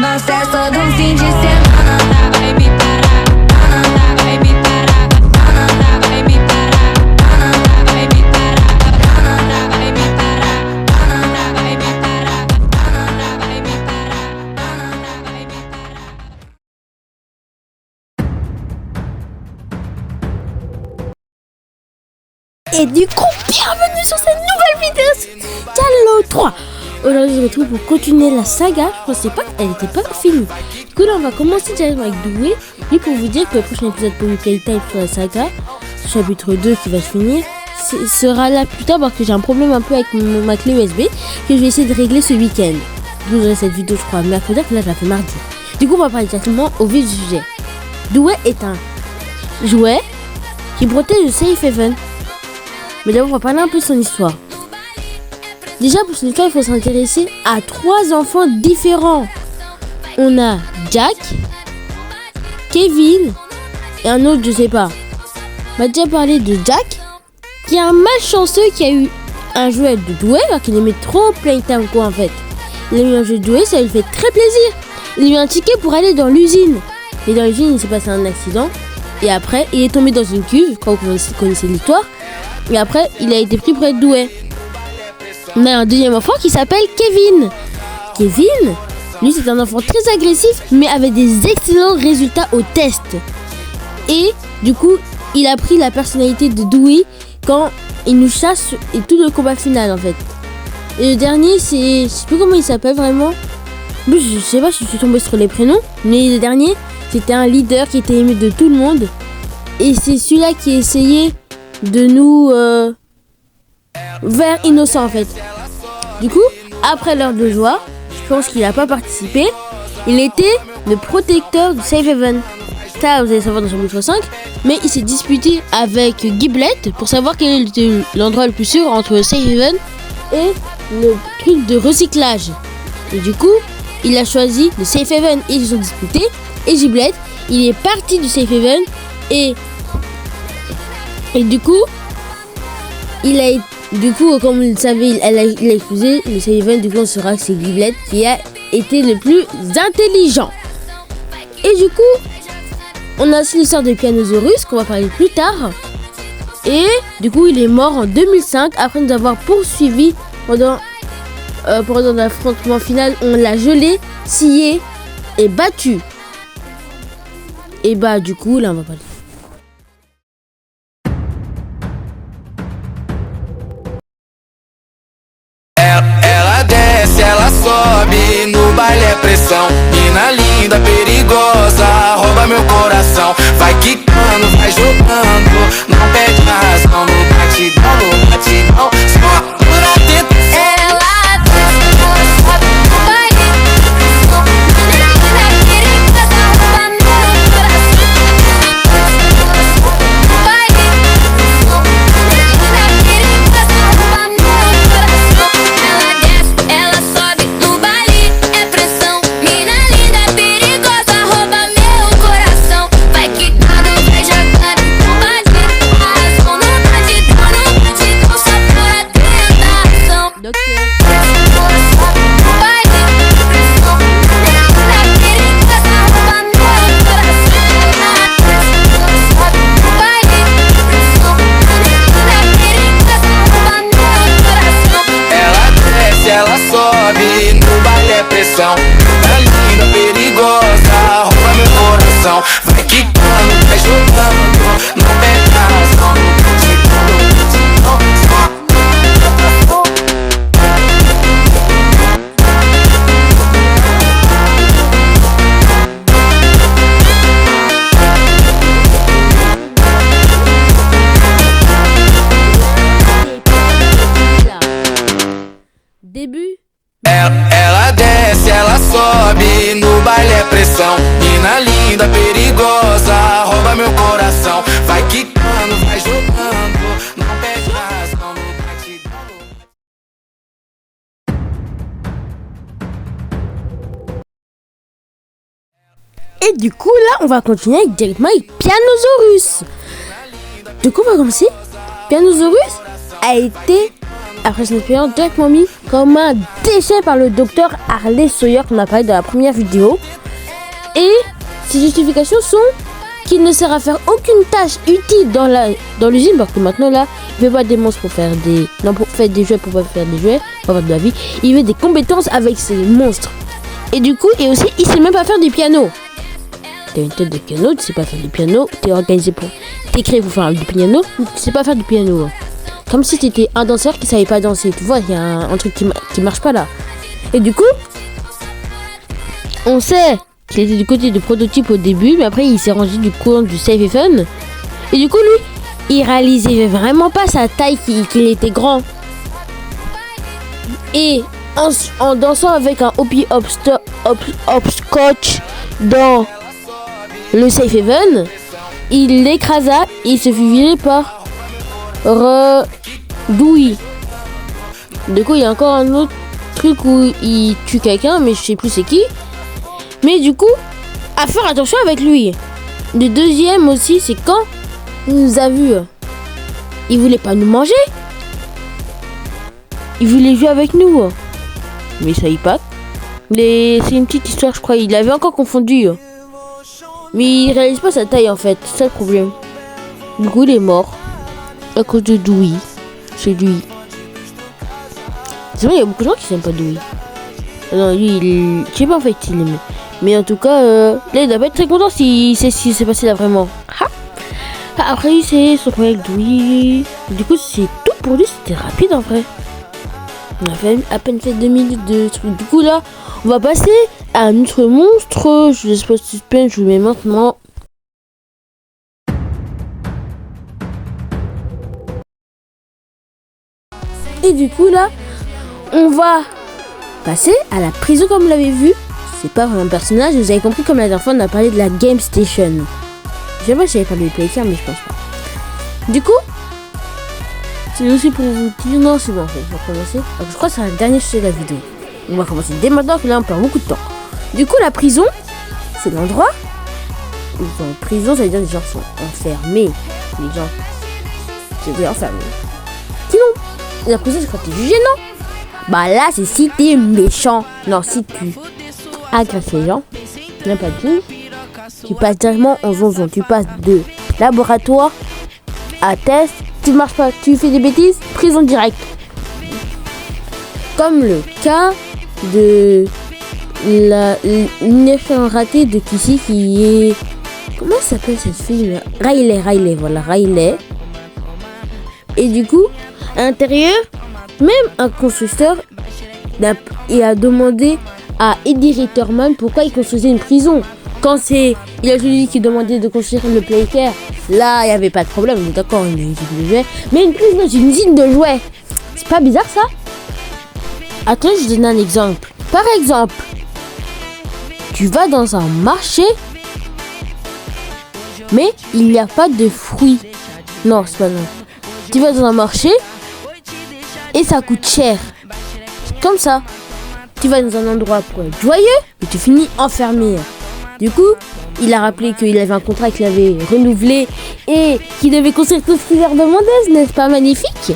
Nossa festa do fim de semana. Nada vai me parar, nada vai me parar, nada vai me parar, nada vai me parar, nada vai me parar, nada vai me parar, nada vai me parar, nada vai me parar. Et du coup, bienvenue sur cette nouvelle vidéo Diallo 3. Aujourd'hui, je me retrouve pour continuer la saga. Je pensais pas qu'elle n'était pas finie. Du coup, là, on va commencer directement avec Doué. Et pour vous dire que le prochain épisode pour Playtime sur la saga, chapitre 2 qui va se finir, sera là plus tard parce que j'ai un problème un peu avec ma clé USB que je vais essayer de régler ce week-end. Vous aurez cette vidéo, je crois, mercredi, que là, je la fais mardi. Du coup, on va parler directement au vif du sujet. Doué est un jouet qui protège le Safe Haven. Mais d'abord, on va parler un peu de son histoire. Déjà, pour son histoire, il faut s'intéresser à 3 enfants différents. On a Jack, Kevin et un autre, je sais pas. On va déjà parler de Jack, qui est un malchanceux qui a eu un jouet de Doué, alors qu'il aimait trop Playtime quoi en fait. Il a eu un jeu de Doué, ça lui fait très plaisir. Il a eu un ticket pour aller dans l'usine. Et dans l'usine, il s'est passé un accident. Et après, il est tombé dans une cuve, quand vous connaissez l'histoire. Et après, il a été pris près de Doué. On a un deuxième enfant qui s'appelle Kevin. Kevin, lui, c'est un enfant très agressif, mais avec des excellents résultats au test. Et du coup, il a pris la personnalité de Doué quand il nous chasse et tout le combat final en fait. Et le dernier, c'est, je sais plus comment il s'appelle vraiment. Je sais pas si je suis tombée sur les prénoms, mais le dernier, c'était un leader qui était aimé de tout le monde. Et c'est celui-là qui essayait de nous vers innocent en fait. Du coup, après l'heure de joie, je pense qu'il n'a pas participé. Il était le protecteur du Safe Haven. Ça, vous allez savoir dans chapitre 5. Mais il s'est disputé avec Giblet pour savoir quel était l'endroit le plus sûr entre le Safe Haven et le truc de recyclage. Et du coup, il a choisi le Safe Haven. Ils se sont disputés. Et Giblet, il est parti du Safe Haven. Et du coup, comme vous le savez, il a excusé le Safe Haven. Du coup, on saura que c'est Giblet qui a été le plus intelligent. Et du coup, on a aussi l'histoire de Pianosaurus qu'on va parler plus tard. Et du coup, il est mort en 2005 après nous avoir poursuivi pendant l'affrontement final. On l'a gelé, scié et battu. Et bah, du coup, là, on va parler. Ela sobe no baile é pressão. Mina linda, perigosa, rouba meu coração. Vai quicando, vai jogando, não perde a razão. No batidão, só por atento. Ela desce, ela sobe no baile, pressão. Mina linda, perigosa, rouba meu coração. Ela sobe no baile, pressão. Mina linda, perigosa, rouba meu coração. Ela desce, ela sobe no baile, é pressão. Mina linda, perigosa, rouba meu coração. Vai quicando, vai jogando, no batidão, arrasou no batidão, só por atentação. Docteur. Ela sobe no baile, pressão. Mina linda, perigosa, rouba meu coração. Ela sobe no baile, pressão. Mina linda, perigosa, rouba meu coração. Ela desce, ela sobe, no baile é pressão. Mina linda, perigosa, rouba meu coração. Vai quicando, vai jogando, não perde a razão. No batidão, só. Début. Ela desce, ela sobe, no baile é pressão. Mina linda, perigosa, rouba meu coração. Vai quicando, vai jogando, não perde a razão. No batidão. Et du coup, là, on va continuer directement avec Pianosaurus. Du coup, on va commencer. Pianosaurus a été, après son expérience, directement mis comme un déchet par le docteur Harley Sawyer qu'on a parlé dans la première vidéo. Et ses justifications sont qu'il ne sert à faire aucune tâche utile dans l'usine, parce que maintenant là, il veut pas des monstres pour faire des jouets, pour pas faire des jouets, pour avoir de la vie. Il veut des compétences avec ces monstres. Et du coup, et aussi, il sait même pas faire du piano. T'as une tête de piano, tu sais pas faire du piano, t'es créé pour faire du piano, tu sais pas faire du piano. Comme si t'étais un danseur qui savait pas danser. Tu vois, il y a un truc qui marche pas là. Et du coup, on sait qu'il était du côté de prototype au début, mais après il s'est rangé du courant du Safe et Fun. Et du coup, lui, il réalisait vraiment pas sa taille, qu'il était grand. Et en dansant avec un hoppy hopscotch dans le Safe Haven, il l'écrasa et il se fit virer par Dewey. Du coup, il y a encore un autre truc où il tue quelqu'un, mais je sais plus c'est qui. Mais du coup, à faire attention avec lui. Le deuxième aussi, c'est quand il nous a vus. Il voulait pas nous manger. Il voulait jouer avec nous. Mais ça y passe. C'est une petite histoire, je crois. Il avait encore confondu. Mais il réalise pas sa taille en fait. C'est ça le problème. Du coup, il est mort. À cause de Dewey. C'est lui. C'est vrai, il y a beaucoup de gens qui s'aiment pas Dewey. Non, lui, je sais pas en fait s'il aime. Mais en tout cas, là, il doit pas être très content s'il sait ce qui s'est passé là vraiment. Après, c'est son problème avec Dewey. Du coup, c'est tout pour lui. C'était rapide en vrai. On a fait à peine fait 2 minutes de truc. Du coup, là, on va passer à un autre monstre. Je laisse pas de suspense, je vous le mets maintenant. Et du coup, là, on va passer à la prison comme vous l'avez vu. C'est pas vraiment un personnage, vous avez compris, comme la dernière fois, on a parlé de la Game Station. Je sais pas si j'avais parlé de Playcare, mais je pense pas. Du coup, c'est aussi pour vous dire, non, c'est bon, en fait, je vais commencer. Alors, je crois que c'est la dernière chose de la vidéo. On va commencer dès maintenant, que là, on perd beaucoup de temps. Du coup, la prison, c'est l'endroit où en prison, ça veut dire que les gens sont enfermés. Les gens, c'est enfermés. Sinon, la prison, c'est quand t'es jugé, non? Bah là, c'est si t'es méchant. Non, si tu agresses les gens, même pas tout, tu passes directement en zonzon. Tu passes de laboratoire à test. Tu marches pas, tu fais des bêtises, prison directe. Comme le cas de une affaire ratée de Kissy qui est... Comment s'appelle cette fille? Riley, voilà, Riley. Et du coup, à l'intérieur, même un constructeur il a demandé à Eddie Ritterman pourquoi il construisait une prison. Quand il a celui qui demandait de construire le Playcare, là il n'y avait pas de problème, on est d'accord, une usine de jouets. Mais une prison, c'est une usine de jouets. C'est pas bizarre ça? Attends, je donne un exemple. Par exemple, tu vas dans un marché, mais il n'y a pas de fruits. Non, c'est pas vrai. Tu vas dans un marché et ça coûte cher. Comme ça. Tu vas dans un endroit pour être joyeux et tu finis enfermé. Du coup, il a rappelé qu'il avait un contrat qu'il avait renouvelé et qu'il devait construire tout ce qu'il leur demandait. N'est-ce pas magnifique?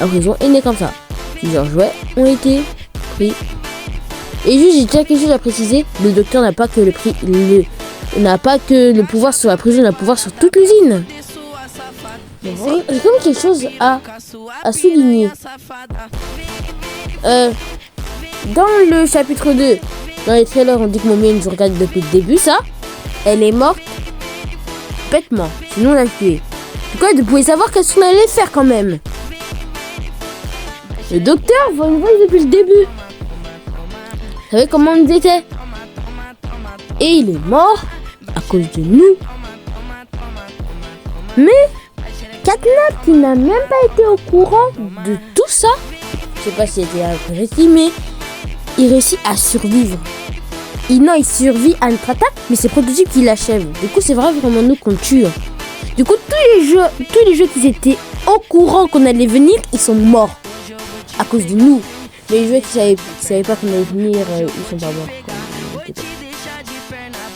La prison est née comme ça. Plusieurs jouets ont été pris. Et juste, j'ai déjà quelque chose à préciser. Le docteur n'a pas que n'a pas que le pouvoir sur la prison, il a le pouvoir sur toute l'usine. J'ai comme quelque chose à souligner. Dans le chapitre 2, dans les trailers, on dit que Mommy nous regarde depuis le début, ça. Elle est morte bêtement, sinon on l'a tuée. Du coup, vous pouvez savoir qu'est-ce qu'on allait faire quand même. Le docteur va nous voir depuis le début. Vous savez comment on était? Et il est mort à cause de nous. Mais Catnap, qui n'a même pas été au courant de tout ça, je sais pas si c'était apprécié, mais il réussit à survivre. Il survit à notre attaque, mais c'est Prototype qui l'achève. Du coup, c'est vraiment nous qu'on tue. Du coup, tous les jeux qui étaient au courant qu'on allait venir, ils sont morts à cause de nous. Mais les jeux qui savaient pas qu'on allait venir, ils sont pas morts.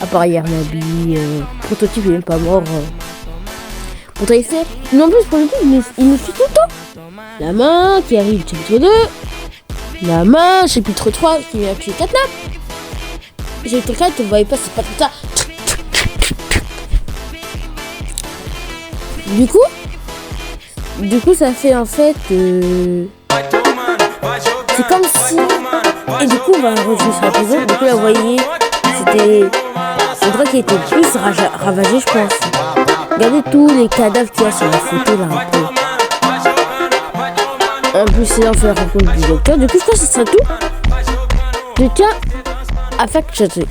À part Yarnabi, Prototype est même pas mort. Pourtant il fait. Non plus, Prototype, il nous suit tout le temps. La main qui arrive chapitre 2. La main, chapitre 3, qui a tué Katnap. Chapitre 4, vous voyez pas, c'est pas tout ça. Du coup, ça fait en fait... c'est comme si... Et du coup, on va rejouer sur la prison. Du coup, là, vous voyez, c'était... l'endroit qui était le plus ravagé, je pense. Regardez tous les cadavres qu'il y a sur la photo, là, un peu. En plus, c'est là, on fait la rencontre du docteur. Du coup, je crois que ce sera tout. Je tiens à faire chatter.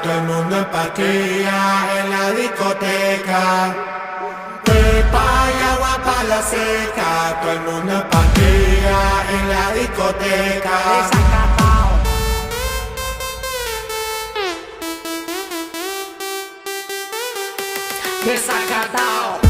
Todo el mundo en pastilla en la discoteca. Pepa y agua para la seca. Todo el mundo en pastilla en la discoteca. Desacatao.